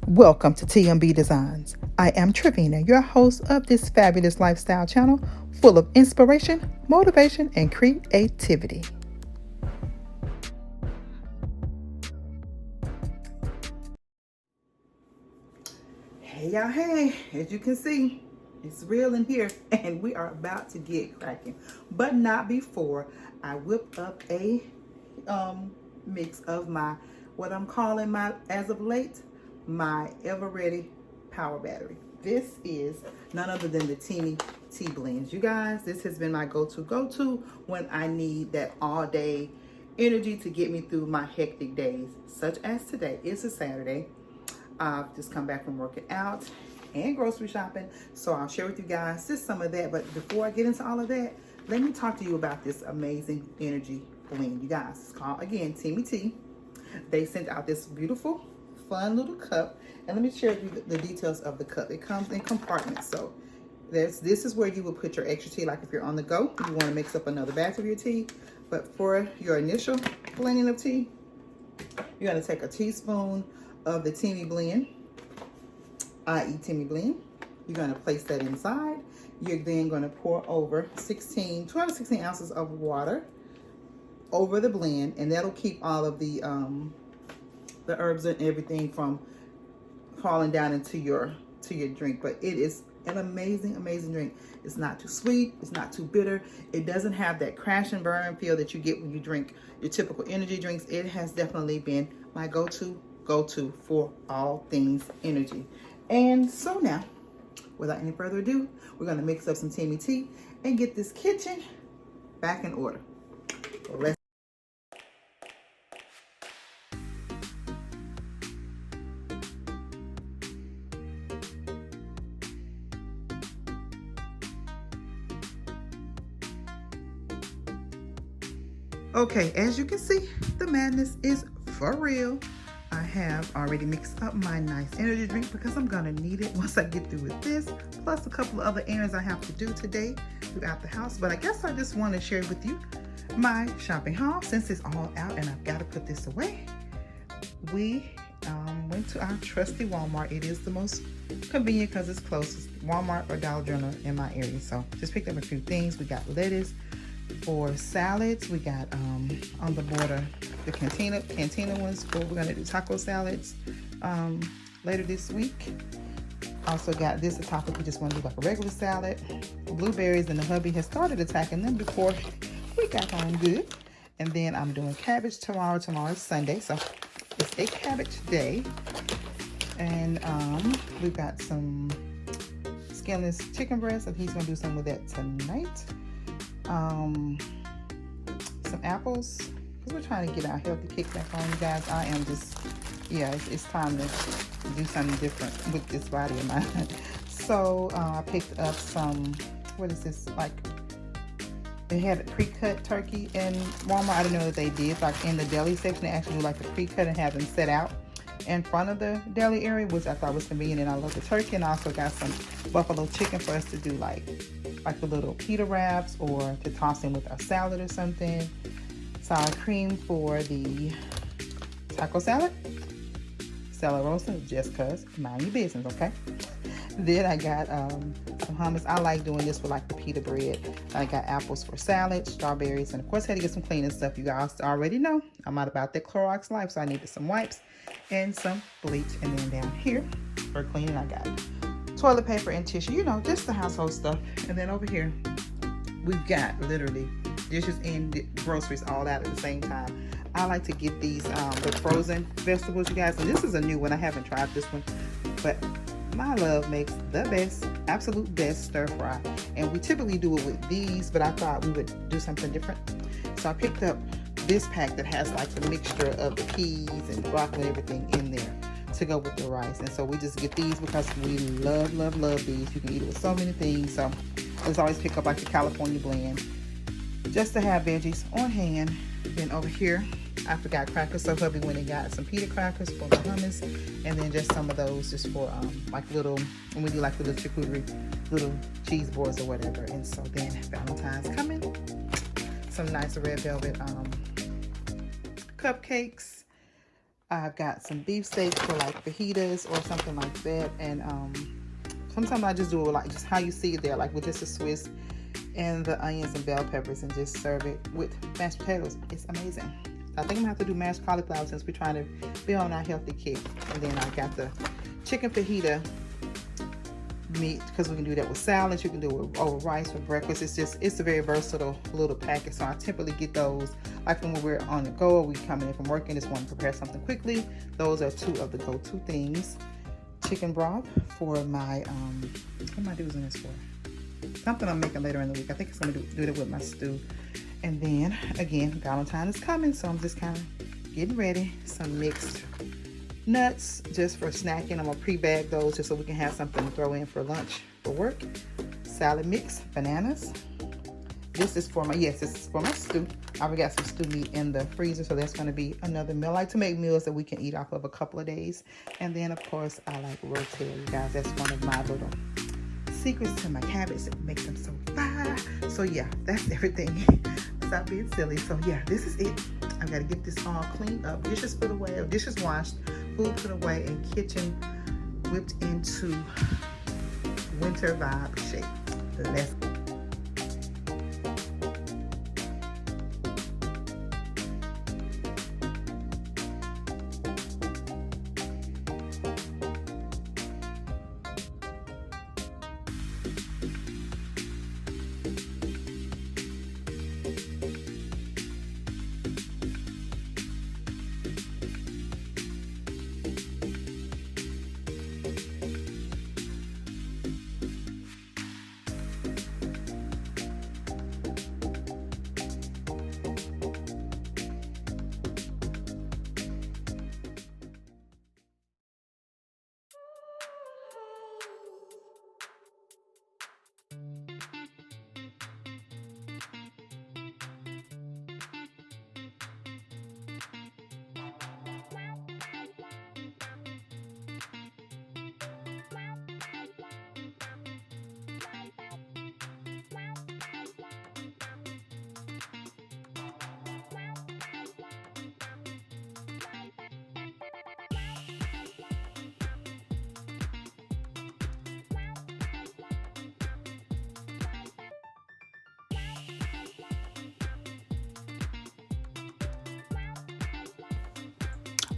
Welcome to TMB Designs. I am Trevina, your host of this fabulous lifestyle channel full of inspiration, motivation, and creativity. Hey y'all, hey, as you can see, it's real in here and we are about to get cracking. But not before I whip up a mix of what I'm calling as of late, my ever ready power battery. This is none other than the Teami Tea blends. You guys, this has been my go-to when I need that all day energy to get me through my hectic days, such as today. It's a Saturday. I've just come back from working out and grocery shopping, so I'll share with you guys just some of that. But before I get into all of that, let me talk to you about this amazing energy blend. You guys, it's called, again, Teami Tea. They sent out this beautiful, fun little cup, and let me share with you the details of the cup. It comes in compartments, so this is where you will put your extra tea. Like if you're on the go, you want to mix up another batch of your tea, but for your initial blending of tea, you're going to take a teaspoon of the Teami blend, i.e. Teami blend. You're going to place that inside. You're then going to pour over 12 to 16 ounces of water over the blend, and that'll keep all of the herbs and everything from falling down into your drink. But it is an amazing drink. It's not too sweet, it's not too bitter, it doesn't have that crash and burn feel that you get when you drink your typical energy drinks. It has definitely been my go-to for all things energy. And so now, without any further ado, we're going to mix up some Teami Tea and get this kitchen back in order. So let's Okay, as you can see, the madness is for real. I have already mixed up my nice energy drink because I'm gonna need it once I get through with this, plus a couple of other errands I have to do today throughout the house. But I guess I just want to share with you my shopping haul since it's all out and I've got to put this away. We went to our trusty Walmart. It is the most convenient because it's closest, Walmart or Dollar General in my area. So just picked up a few things. We got lettuce for salads. We got on the border the cantina ones for, we're gonna do taco salads later this week. Also got this, a taco if you just want to do like a regular salad. Blueberries, and the hubby has started attacking them before we got home good. And then I'm doing cabbage tomorrow. Tomorrow's Sunday, so it's a cabbage day. And we've got some skinless chicken breast, and he's gonna do some with that tonight. Some apples, because we're trying to get our healthy kick back on, you guys. I am just, yeah, it's time to do something different with this body of mine. So I picked up some, what is this, like, they had a pre-cut turkey in Walmart. I didn't know that they did, like in the deli section, they actually do like the pre-cut and have them set out in front of the deli area, which I thought was convenient, and I love the turkey. And I also got some buffalo chicken for us to do like the little pita wraps, or to toss in with a salad or something. Sour cream for the taco salad. Salad roasting, just cause, mind your business, okay? Then I got some hummus. I like doing this with like the pita bread. I got apples for salad, strawberries, and of course I had to get some cleaning stuff. You guys already know I'm not about that Clorox life, so I needed some wipes and some bleach. And then down here for cleaning, I got toilet paper and tissue, you know, just the household stuff. And then over here, we've got literally dishes and groceries all out at the same time. I like to get these the frozen vegetables, you guys. And this is a new one. I haven't tried this one, but my love makes the best, absolute best stir fry. And we typically do it with these, but I thought we would do something different. So I picked up this pack that has like the mixture of the peas and broccoli and everything in there to go with the rice. And so we just get these because we love these. You can eat it with so many things. So let's always pick up like the California blend just to have veggies on hand. Then over here, I forgot crackers, so hubby went and got some pita crackers for the hummus, and then just some of those just for like little, when we do like little charcuterie, little cheese boards or whatever. And so then Valentine's coming, some nice red velvet cupcakes, I've got some beef steaks for like fajitas or something like that. And sometimes I just do it like just how you see it there, like with just a Swiss and the onions and bell peppers, and just serve it with mashed potatoes. It's amazing. I think I'm gonna have to do mashed cauliflower since we're trying to be on our healthy kick. And then I got the chicken fajita meat, because we can do that with salads. You can do it over rice for breakfast. It's a very versatile little package. So I typically get those like when we're on the go, or we coming in from work and just want to prepare something quickly. Those are two of the go-to things. Chicken broth for my what am I using this for? Something I'm making later in the week. I think it's gonna do it with my stew. And then again, Valentine is coming, so I'm just kind of getting ready. Some mixed nuts just for snacking. I'm gonna pre-bag those just so we can have something to throw in for lunch for work. Salad mix, bananas. This is for my this is for my stew. I already got some stew meat in the freezer, so that's gonna be another meal. I like to make meals that we can eat off of a couple of days. And then of course I like rotel, you guys. That's one of my little secrets to my cabbage that makes them so fire. So yeah, that's everything. Stop being silly. So yeah, this is it. I gotta get this all cleaned up. Dishes put away, dishes washed, food put away, and kitchen whipped into winter vibe shape. Let's go.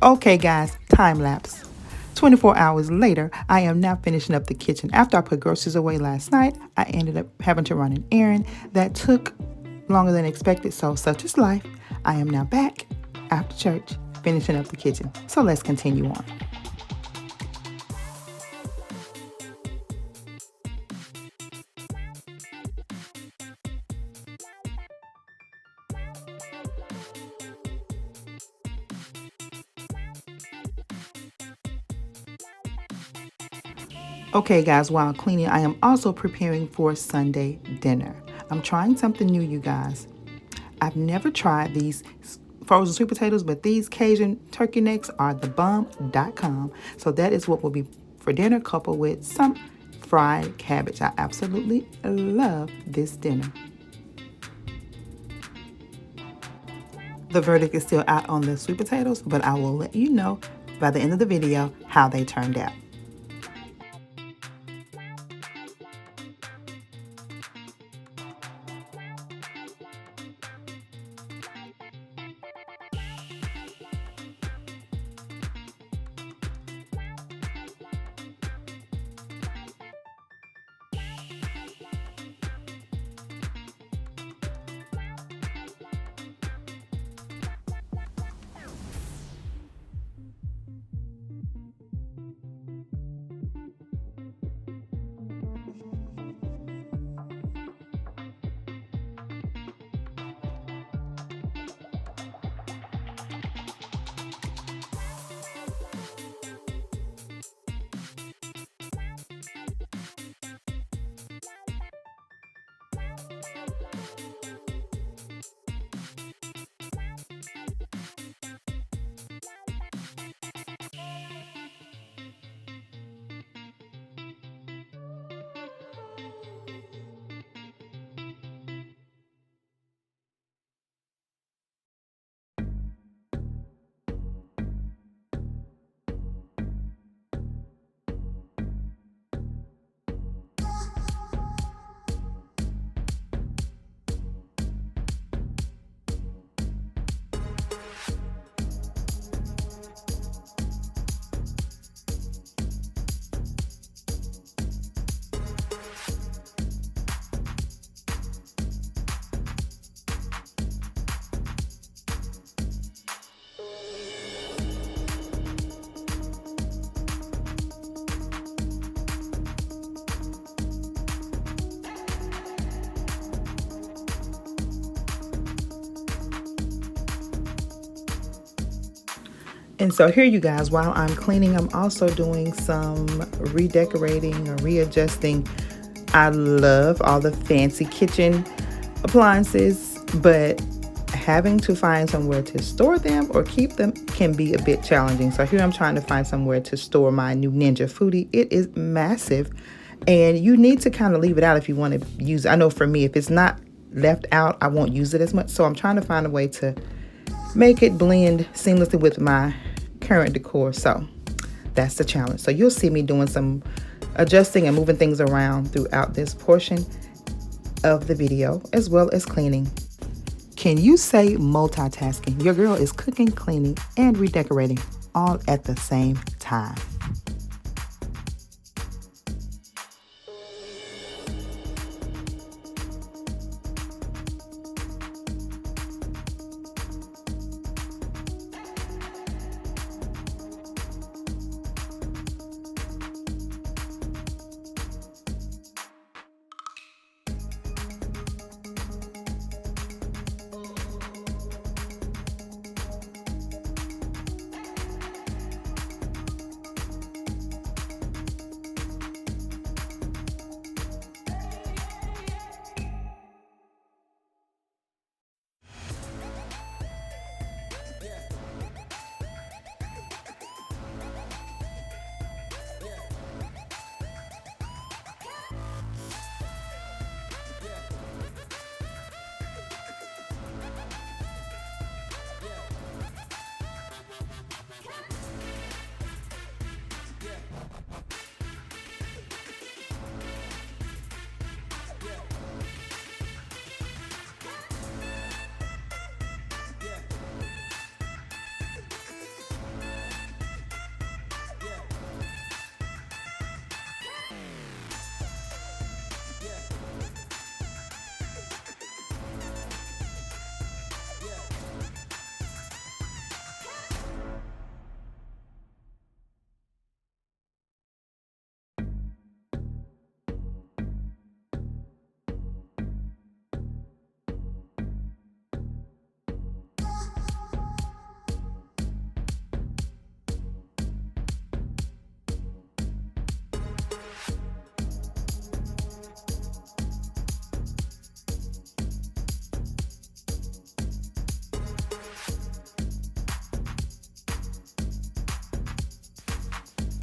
Okay, guys, time lapse. 24 hours later, I am now finishing up the kitchen. After I put groceries away last night, I ended up having to run an errand that took longer than expected. So, such is life. I am now back after church, finishing up the kitchen. So, let's continue on. Okay, guys, while cleaning, I am also preparing for Sunday dinner. I'm trying something new, you guys. I've never tried these frozen sweet potatoes, but these Cajun turkey necks are the bomb.com. So that is what will be for dinner, coupled with some fried cabbage. I absolutely love this dinner. The verdict is still out on the sweet potatoes, but I will let you know by the end of the video how they turned out. And so here, you guys, while I'm cleaning, I'm also doing some redecorating or readjusting. I love all the fancy kitchen appliances, but having to find somewhere to store them or keep them can be a bit challenging. So here I'm trying to find somewhere to store my new Ninja Foodie. It is massive, and you need to kind of leave it out if you want to use it. I know for me, if it's not left out, I won't use it as much. So I'm trying to find a way to make it blend seamlessly with my current decor. So that's the challenge. So you'll see me doing some adjusting and moving things around throughout this portion of the video, as well as cleaning. Can you say multitasking? Your girl is cooking, cleaning, and redecorating all at the same time.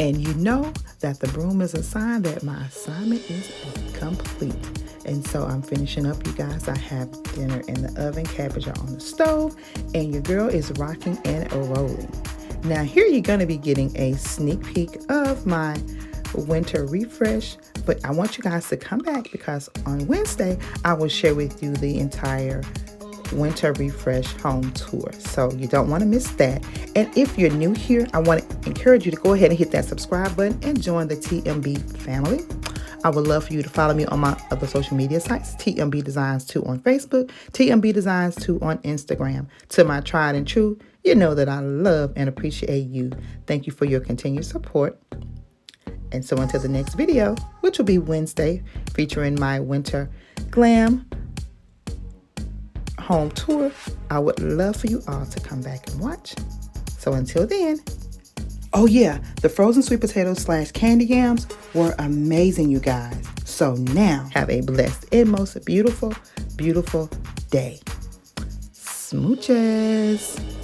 And you know that the broom is a sign that my assignment is complete. And so I'm finishing up, you guys. I have dinner in the oven, cabbage are on the stove, and your girl is rocking and rolling. Now here you're going to be getting a sneak peek of my winter refresh, but I want you guys to come back because on Wednesday I will share with you the entire winter refresh home tour, so you don't want to miss that. And if you're new here, I want to encourage you to go ahead and hit that subscribe button and join the TMB family. I would love for you to follow me on my other social media sites, TMB Designs 2 on Facebook, TMB Designs 2 on Instagram. To my tried and true, you know that I love and appreciate you. Thank you for your continued support. And so until the next video, which will be Wednesday, featuring my winter glam home tour, I would love for you all to come back and watch. So until then, oh yeah, the frozen sweet potatoes / candy yams were amazing, you guys. So now have a blessed and most beautiful, beautiful day. Smooches.